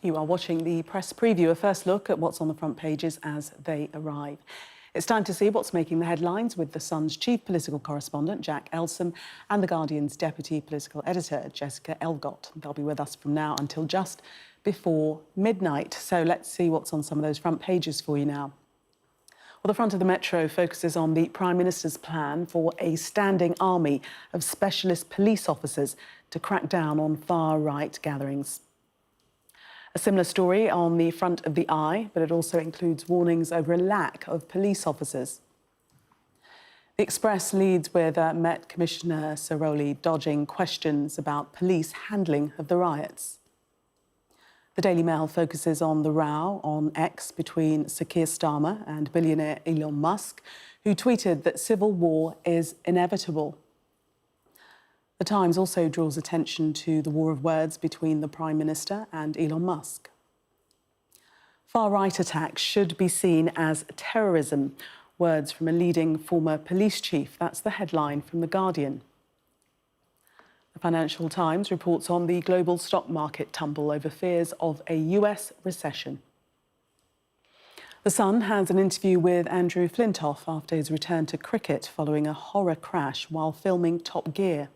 You are watching the press preview, a first look at what's on the front pages as they arrive. It's time to see what's making the headlines with The Sun's chief political correspondent, Jack Elsom, and The Guardian's deputy political editor, Jessica Elgot. They'll be with us from now until just before midnight. So let's see what's on some of those front pages for you now. Well, the front of the Metro focuses on the Prime Minister's plan for a standing army of specialist police officers to crack down on far-right gatherings. A similar story on the front of the Eye, but it also includes warnings over a lack of police officers. The Express leads with Met Commissioner Saroli dodging questions about police handling of the riots. The Daily Mail focuses on the row on X between Sir Keir Starmer and billionaire Elon Musk, who tweeted that civil war is inevitable. The Times also draws attention to the war of words between the Prime Minister and Elon Musk. Far-right attacks should be seen as terrorism. Words from a leading former police chief. That's the headline from The Guardian. The Financial Times reports on the global stock market tumble over fears of a US recession. The Sun has an interview with Andrew Flintoff after his return to cricket following a horror crash while filming Top Gear.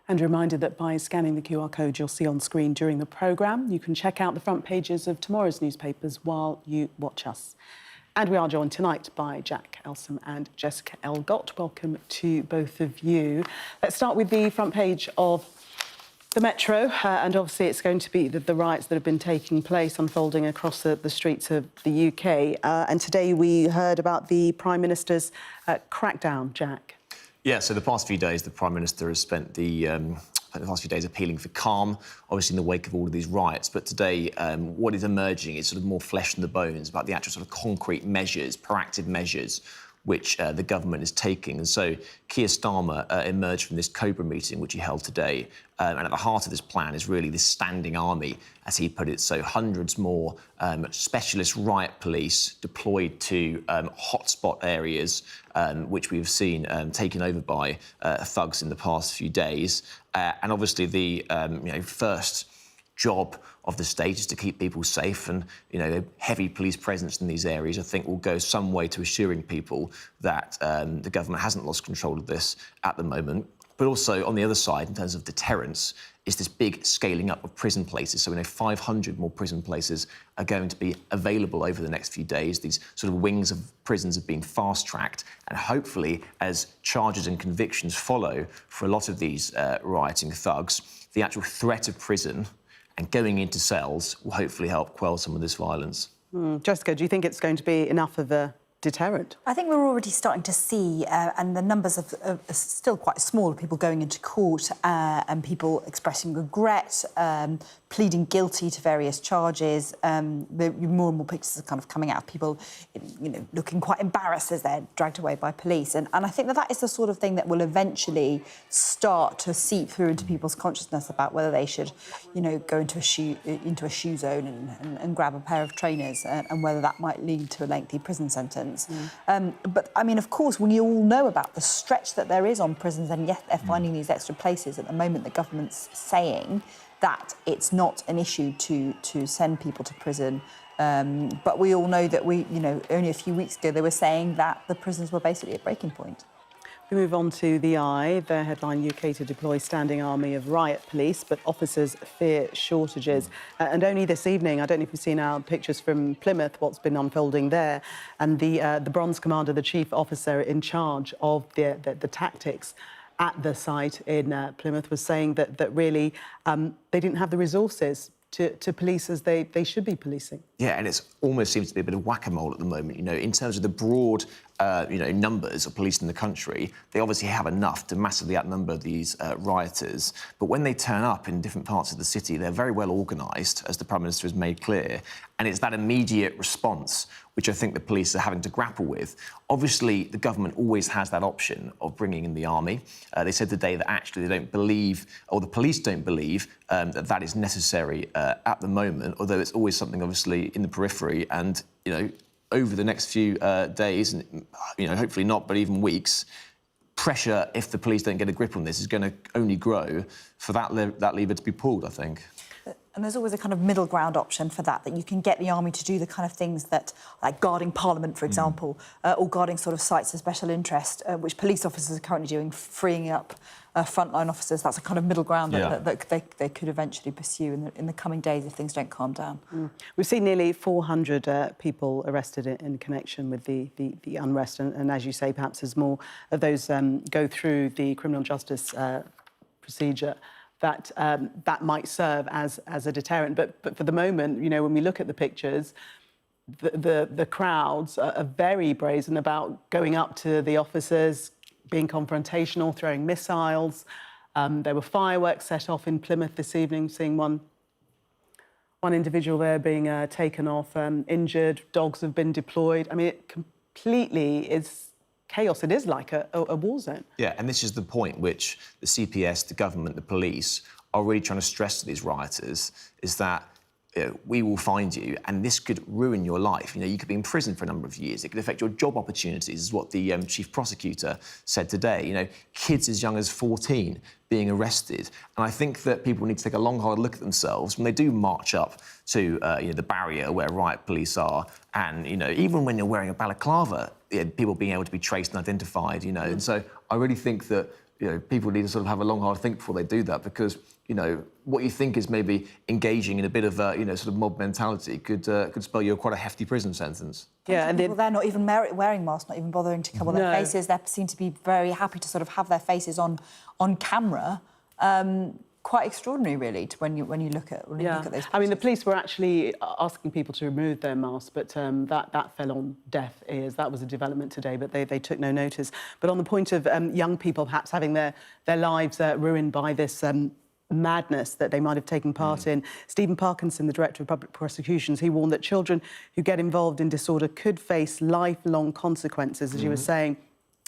And a reminder that by scanning the QR code you'll see on screen during the programme, you can check out the front pages of tomorrow's newspapers while you watch us. And we are joined tonight by Jack Elsom and Jessica Elgot. Welcome to both of you. Let's start with the front page of the Metro, and obviously it's going to be the riots that have been taking place, unfolding across the streets of the UK. And today we heard about the Prime Minister's crackdown, Jack. Yeah, so the past few days, the Prime Minister has spent the last few days appealing for calm, obviously in the wake of all of these riots. But today, what is emerging is sort of more flesh in the bones about the actual sort of concrete measures, proactive measures, which the government is taking. And so Keir Starmer emerged from this Cobra meeting, which he held today. And at the heart of this plan is really this standing army, as he put it. So hundreds more specialist riot police deployed to hotspot areas, which we've seen taken over by thugs in the past few days. And obviously the first job of the state is to keep people safe, and heavy police presence in these areas I think will go some way to assuring people that the government hasn't lost control of this at the moment. But also on the other side, in terms of deterrence, is this big scaling up of prison places. So we know 500 more prison places are going to be available over the next few days. These sort of wings of prisons have been fast-tracked, and hopefully as charges and convictions follow for a lot of these rioting thugs, the actual threat of prison and going into cells will hopefully help quell some of this violence. Jessica, do you think it's going to be enough of a deterrent? I think we're already starting to see, and the numbers are still quite small, people going into court and people expressing regret, pleading guilty to various charges. More and more pictures are kind of coming out of people, looking quite embarrassed as they're dragged away by police. And I think that is the sort of thing that will eventually start to seep through into people's consciousness about whether they should, go into a shoe zone and grab a pair of trainers, and whether that might lead to a lengthy prison sentence. But, I mean, of course, we all know about the stretch that there is on prisons, and yes, they're finding these extra places. At the moment, the government's saying that it's not an issue to send people to prison. But we all know that only a few weeks ago, they were saying that the prisons were basically at breaking point. We move on to the Eye. Their headline, UK to deploy standing army of riot police, but officers fear shortages. And only this evening, I don't know if you've seen our pictures from Plymouth, what's been unfolding there, and the Bronze Commander, the chief officer in charge of the tactics at the site in Plymouth, was saying that really they didn't have the resources to police as they should be policing. Yeah, and it almost seems to be a bit of whack-a-mole at the moment. In terms of the broad, numbers of police in the country, they obviously have enough to massively outnumber these rioters. But when they turn up in different parts of the city, they're very well organised, as the Prime Minister has made clear. And it's that immediate response which I think the police are having to grapple with. Obviously, the government always has that option of bringing in the army. They said today that actually they don't believe, or the police don't believe, that is necessary at the moment, although it's always something, obviously, in the periphery. And, over the next few days, and hopefully not, but even weeks, pressure, if the police don't get a grip on this, is going to only grow for that lever to be pulled, I think. And there's always a kind of middle ground option for that you can get the army to do the kind of things that, like guarding Parliament, for example, or guarding sort of sites of special interest, which police officers are currently doing, freeing up frontline officers. That's a kind of middle ground that they could eventually pursue in the coming days if things don't calm down. We've seen nearly 400 people arrested in connection with the unrest, and as you say, perhaps as more of those go through the criminal justice procedure, that might serve as a deterrent. But for the moment, you know, when we look at the pictures, the crowds are very brazen about going up to the officers, being confrontational, throwing missiles. There were fireworks set off in Plymouth this evening, seeing one individual there being taken off, injured. Dogs have been deployed. I mean, it completely is chaos. It is like a war zone. Yeah, and this is the point which the CPS, the government, the police are really trying to stress to these rioters, is that we will find you, and this could ruin your life. You know, you could be in prison for a number of years. It could affect your job opportunities, is what the chief prosecutor said today. You know, kids as young as 14 being arrested. And I think that people need to take a long, hard look at themselves when they do march up to you know, the barrier where riot police are. And, you know, even when you're wearing a balaclava, people being able to be traced and identified, you know. And so I really think that, you know, people need to sort of have a long, hard think before they do that, because, you know, what you think is maybe engaging in a bit of a, you know, sort of mob mentality could spell you quite a hefty prison sentence. Yeah, and people there not even wearing masks, not even bothering to cover their faces. They seem to be very happy to sort of have their faces on camera. Quite extraordinary, really, when you look at those pictures. I mean, the police were actually asking people to remove their masks, but that fell on deaf ears. That was a development today, but they took no notice. But on the point of young people perhaps having their lives ruined by this madness that they might have taken part in, Stephen Parkinson, the Director of Public Prosecutions, he warned that children who get involved in disorder could face lifelong consequences, as you were saying.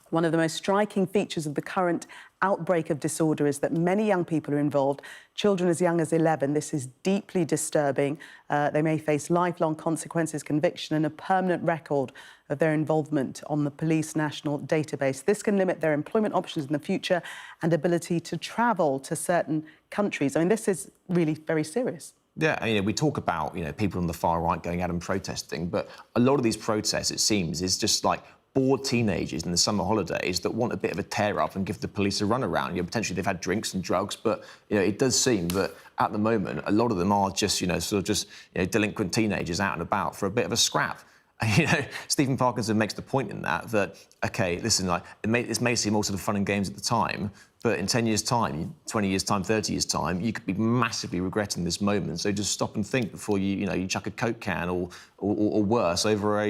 One of the most striking features of the current outbreak of disorder is that many young people are involved, children as young as 11. This is deeply disturbing. They may face lifelong consequences, conviction and a permanent record of their involvement on the police national database. This can limit their employment options in the future and ability to travel to certain countries. I mean, this is really very serious. Yeah, I mean, we talk about, you know, people on the far right going out and protesting, but a lot of these protests, it seems, is just like bored teenagers in the summer holidays that want a bit of a tear-up and give the police a run-around. You know, potentially they've had drinks and drugs, but, you know, it does seem that at the moment, a lot of them are just, you know, sort of just, you know, delinquent teenagers out and about for a bit of a scrap. And, you know, Stephen Parkinson makes the point in that, OK, listen, like, this may seem all sort of fun and games at the time, but in 10 years' time, 20 years' time, 30 years' time, you could be massively regretting this moment. So just stop and think before you chuck a Coke can or worse over at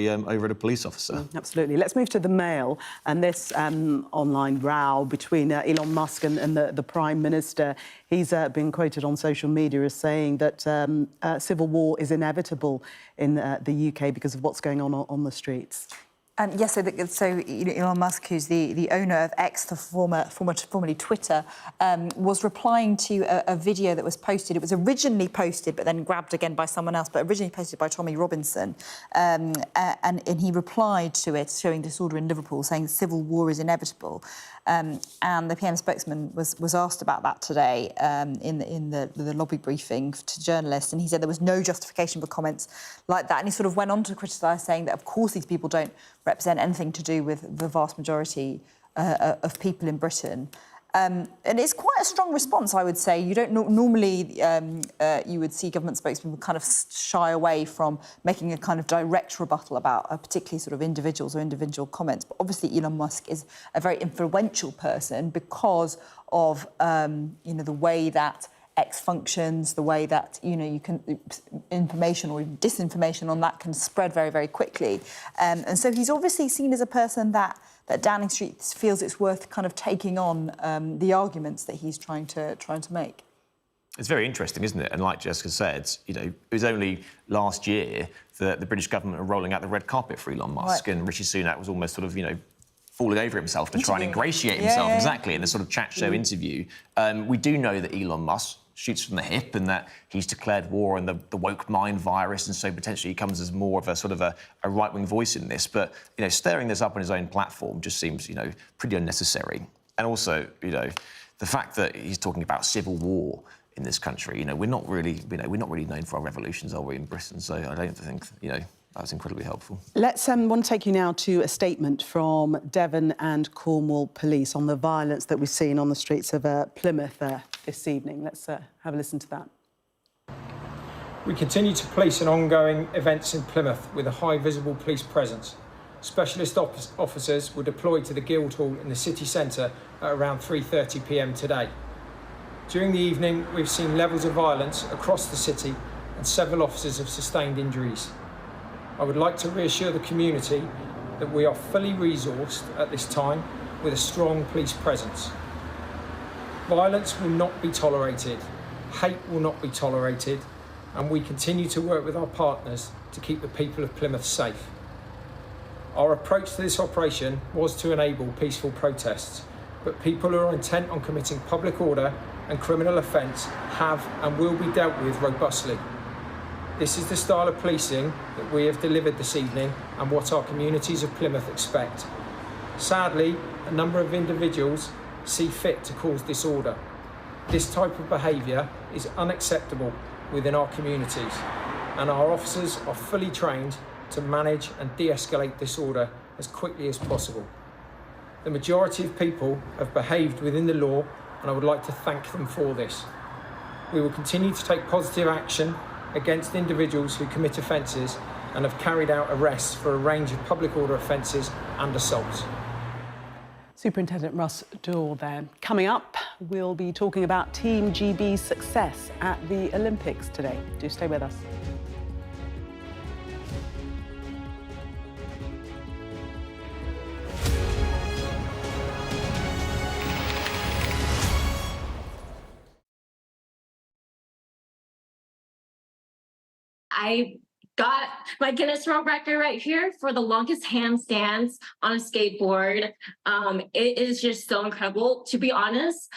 a police officer. Absolutely. Let's move to the Mail and this online row between Elon Musk and the Prime Minister. He's been quoted on social media as saying that civil war is inevitable in the UK because of what's going on the streets. Yes, so Elon Musk, who's the owner of X, the formerly Twitter, was replying to a video that was posted. It was originally posted, but then grabbed again by someone else, but originally posted by Tommy Robinson. And he replied to it, showing disorder in Liverpool, saying civil war is inevitable. And the PM spokesman was asked about that today in the lobby briefing to journalists, and he said there was no justification for comments like that. And he sort of went on to criticise, saying that, of course, these people don't represent anything to do with the vast majority of people in Britain. And it's quite a strong response, I would say. You don't normally, you would see government spokesmen kind of shy away from making a kind of direct rebuttal about particularly sort of individuals or individual comments. But obviously Elon Musk is a very influential person because of, the way that X functions, the way that, you can, information or disinformation on that can spread very, very quickly. And so he's obviously seen as a person that Downing Street feels it's worth kind of taking on the arguments that he's trying to make. It's very interesting, isn't it? And like Jessica said, it was only last year that the British government were rolling out the red carpet for Elon Musk, and Rishi Sunak was almost sort of, falling over himself to try and ingratiate himself, exactly, in a sort of chat show interview. We do know that Elon Musk shoots from the hip and that he's declared war on the woke mind virus, and so potentially he comes as more of a sort of a right-wing voice in this. But, stirring this up on his own platform just seems, pretty unnecessary. And also, the fact that he's talking about civil war in this country. You know, we're not really known for our revolutions, are we, in Britain? So I don't think, you know, that was incredibly helpful. Let's want to take you now to a statement from Devon and Cornwall Police on the violence that we've seen on the streets of Plymouth this evening. Let's have a listen to that. We continue to police in ongoing events in Plymouth with a high visible police presence. Specialist officers were deployed to the Guildhall in the city centre at around 3:30 p.m. today. During the evening, we've seen levels of violence across the city and several officers have sustained injuries. I would like to reassure the community that we are fully resourced at this time with a strong police presence. Violence will not be tolerated, hate will not be tolerated, and we continue to work with our partners to keep the people of Plymouth safe. Our approach to this operation was to enable peaceful protests, but people who are intent on committing public order and criminal offence have and will be dealt with robustly. This is the style of policing that we have delivered this evening and what our communities of Plymouth expect. Sadly, a number of individuals see fit to cause disorder. This type of behaviour is unacceptable within our communities, and our officers are fully trained to manage and de-escalate disorder as quickly as possible. The majority of people have behaved within the law, and I would like to thank them for this. We will continue to take positive action against individuals who commit offences and have carried out arrests for a range of public order offences and assaults. Superintendent Russ Dorr there. Coming up, we'll be talking about Team GB's success at the Olympics today. Do stay with us. I got my Guinness World Record right here for the longest handstands on a skateboard. It is just so incredible. To be honest,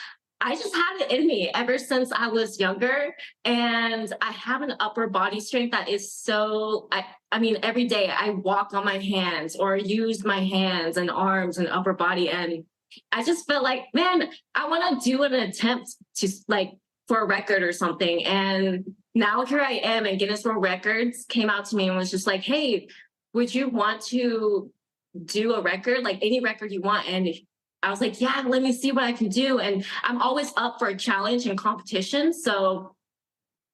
I just had it in me ever since I was younger, and I have an upper body strength that is so, I mean, every day I walk on my hands or use my hands and arms and upper body, and I just felt like, man, I want to do an attempt to for a record or something. And now here I am, and Guinness World Records came out to me and was just like, hey, would you want to do a record, like any record you want? And I was like, yeah, let me see what I can do. And I'm always up for a challenge and competition. So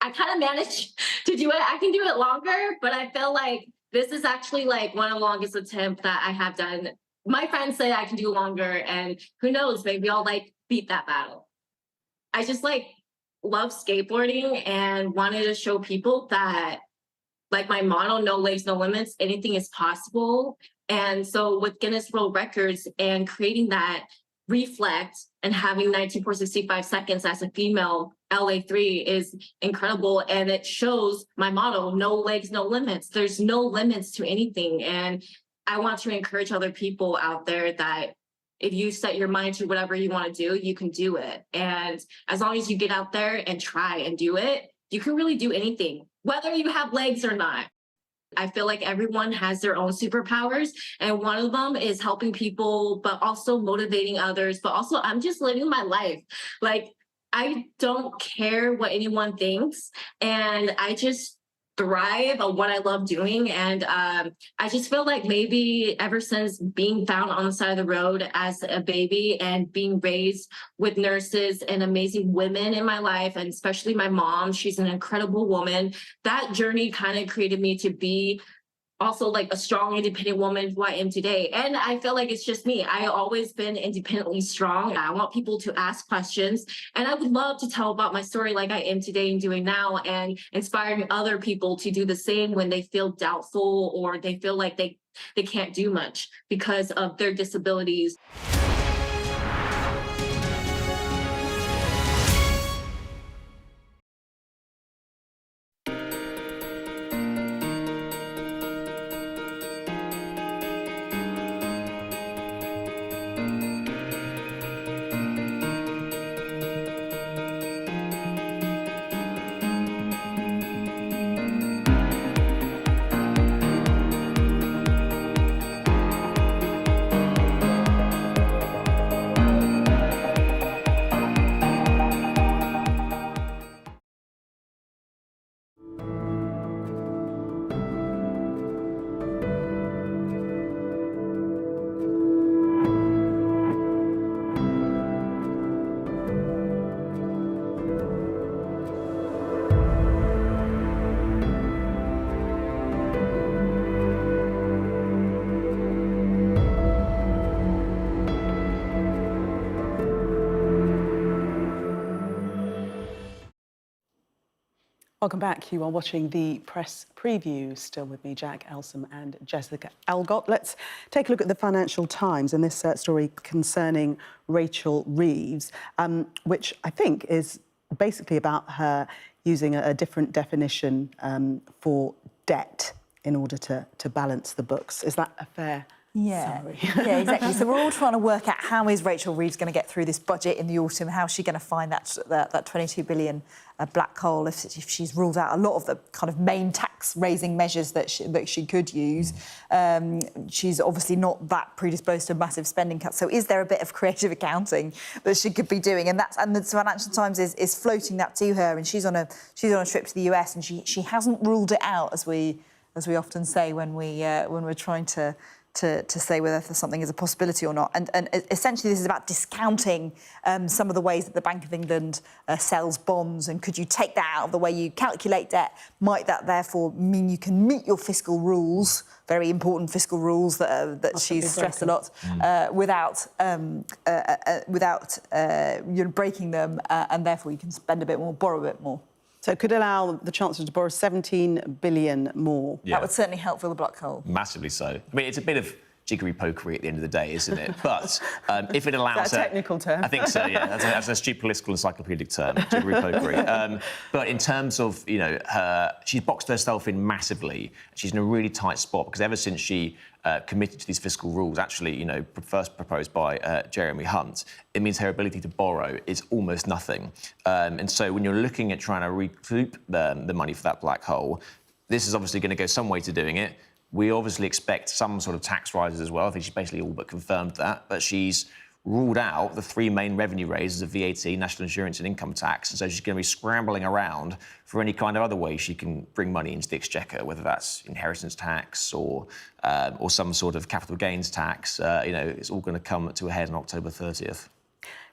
I kind of managed to do it. I can do it longer, but I feel like this is actually like one of the longest attempts that I have done. My friends say I can do longer, and who knows, maybe I'll beat that battle. I just love skateboarding and wanted to show people that my motto, no legs, no limits, anything is possible. And so with Guinness World Records and creating that reflect and having 19.65 seconds as a female LA3 is incredible. And it shows my motto, no legs, no limits. There's no limits to anything. And I want to encourage other people out there that if you set your mind to whatever you want to do, you can do it. And as long as you get out there and try and do it, you can really do anything, whether you have legs or not. I feel like everyone has their own superpowers, and one of them is helping people, but also motivating others, but also I'm just living my life. I don't care what anyone thinks, and I just thrive on what I love doing. And I just feel like maybe ever since being found on the side of the road as a baby and being raised with nurses and amazing women in my life, and especially my mom, she's an incredible woman, that journey kind of created me to be also a strong, independent woman who I am today. And I feel like it's just me. I always been independently strong. I want people to ask questions, and I would love to tell about my story like I am today and doing now, and inspiring other people to do the same when they feel doubtful or they feel like they can't do much because of their disabilities. Welcome back. You are watching the press preview. Still with me, Jack Elsom and Jessica Elgot. Let's take a look at the Financial Times and this story concerning Rachel Reeves, which I think is basically about her using a different definition for debt in order to balance the books. Is that a fair summary? Yeah, exactly. So we're all trying to work out how is Rachel Reeves going to get through this budget in the autumn? How is she going to find that 22 billion black hole if she's ruled out a lot of the kind of main tax-raising measures that she could use? She's obviously not that predisposed to massive spending cuts. So is there a bit of creative accounting that she could be doing? And the Financial Times is floating that to her. And she's on a trip to the US, and she hasn't ruled it out, as we often say when we're trying to say whether something is a possibility or not. And essentially this is about discounting some of the ways that the Bank of England sells bonds, and could you take that out of the way you calculate debt? Might that therefore mean you can meet your fiscal rules, very important fiscal rules that she's stressed a lot, without breaking them, and therefore you can spend a bit more, borrow a bit more? So it could allow the Chancellor to borrow 17 billion more. Yeah. That would certainly help fill the black hole. Massively so. I mean, it's a bit of jiggery-pokery at the end of the day, isn't it? But if it allows... Is that a technical term? I think so, yeah. That's a stupid political encyclopedic term, jiggery-pokery. But in terms of, you know, she's boxed herself in massively. She's in a really tight spot because ever since she committed to these fiscal rules, actually, you know, first proposed by Jeremy Hunt, it means her ability to borrow is almost nothing. And so when you're looking at trying to recoup the money for that black hole, this is obviously going to go some way to doing it. We obviously expect some sort of tax rises as well. I think she's basically all but confirmed that. But she's ruled out the three main revenue raises of VAT, national insurance and income tax. And so she's going to be scrambling around for any kind of other way she can bring money into the exchequer, whether that's inheritance tax or some sort of capital gains tax. You know, it's all going to come to a head on October 30th.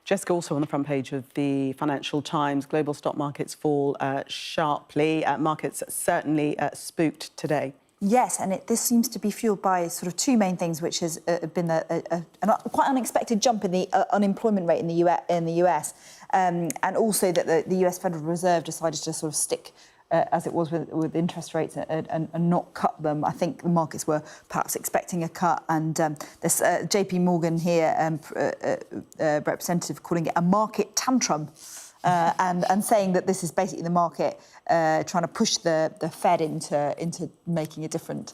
Jessica, also on the front page of the Financial Times, global stock markets fall sharply. Markets certainly spooked today. Yes, and this seems to be fuelled by sort of two main things, which has been a quite unexpected jump in the unemployment rate in the US, and also that the US Federal Reserve decided to sort of stick as it was with interest rates and not cut them. I think the markets were perhaps expecting a cut, and this JP Morgan here, representative, calling it a market tantrum. And saying that this is basically the market trying to push the Fed into making a different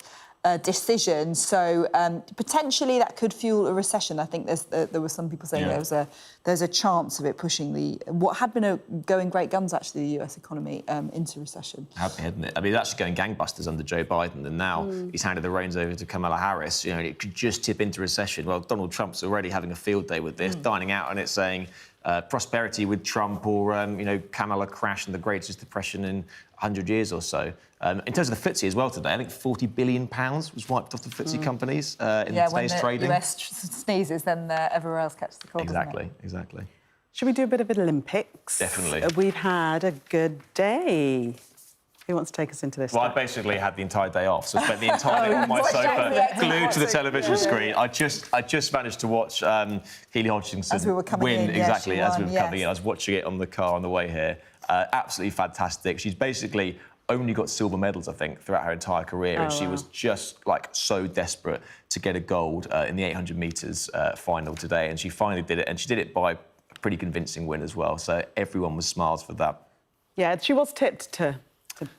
decision. So potentially that could fuel a recession. I think there were some people saying there's a chance of it pushing what had been going great guns, actually, the US economy into recession. Hadn't it? I mean, it's actually going gangbusters under Joe Biden, and now he's handed the reins over to Kamala Harris. You know, it could just tip into recession. Well, Donald Trump's already having a field day with this, dining out, and it's saying prosperity with Trump, or you know, Kamala crash and the greatest depression in 100 years or so. In terms of the FTSE as well today, I think £40 billion was wiped off the FTSE companies in today's trading. Yeah, when the US sneezes, then everywhere else catches the cold. Exactly. Should we do a bit of Olympics? Definitely. We've had a good day. Who wants to take us into this? Well, I basically had the entire day off, so I spent the entire day on my sofa, glued to the television screen. I just managed to watch Keely Hodgkinson as we were coming win, in. exactly, as we were coming in. I was watching it on the car on the way here. Absolutely fantastic. She's basically only got silver medals, I think, throughout her entire career, and she was just, like, so desperate to get a gold in the 800 metres final today, and she finally did it, and she did it by a pretty convincing win as well, so everyone was smiles for that. Yeah, she was tipped to...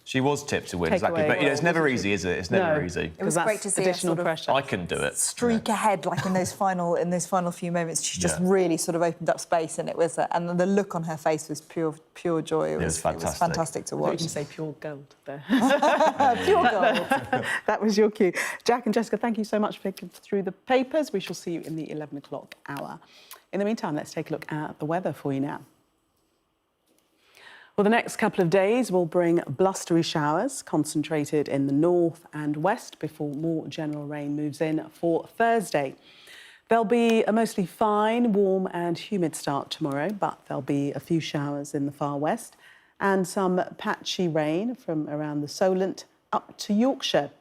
She was tipped to win, Take exactly. away. But, you know, it's never easy, is it? It's never easy. It was great to see additional pressure. I couldn't do it. Streak ahead, like in those final few moments. She just really sort of opened up space, and it was, and the look on her face was pure joy. It was fantastic to watch. You can say pure gold there. Pure gold. That was your cue. Jack and Jessica, thank you so much for picking through the papers. We shall see you in the 11 o'clock hour. In the meantime, let's take a look at the weather for you now. Well, the next couple of days will bring blustery showers concentrated in the north and west before more general rain moves in for Thursday. There'll be a mostly fine, warm and humid start tomorrow, but there'll be a few showers in the far west and some patchy rain from around the Solent up to Yorkshire.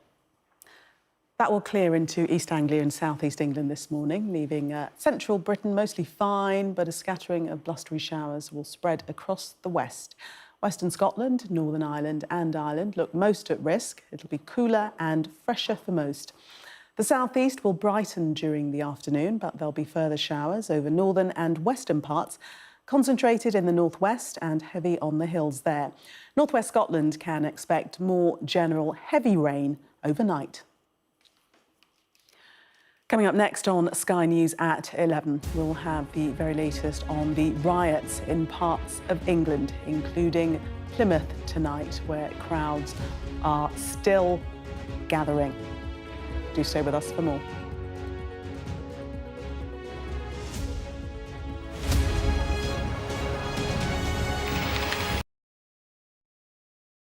That will clear into East Anglia and South East England this morning, leaving central Britain mostly fine, but a scattering of blustery showers will spread across the west. Western Scotland, Northern Ireland and Ireland look most at risk. It'll be cooler and fresher for most. The southeast will brighten during the afternoon, but there'll be further showers over northern and western parts, concentrated in the northwest and heavy on the hills there. Northwest Scotland can expect more general heavy rain overnight. Coming up next on Sky News at 11, we'll have the very latest on the riots in parts of England, including Plymouth tonight, where crowds are still gathering. Do stay with us for more.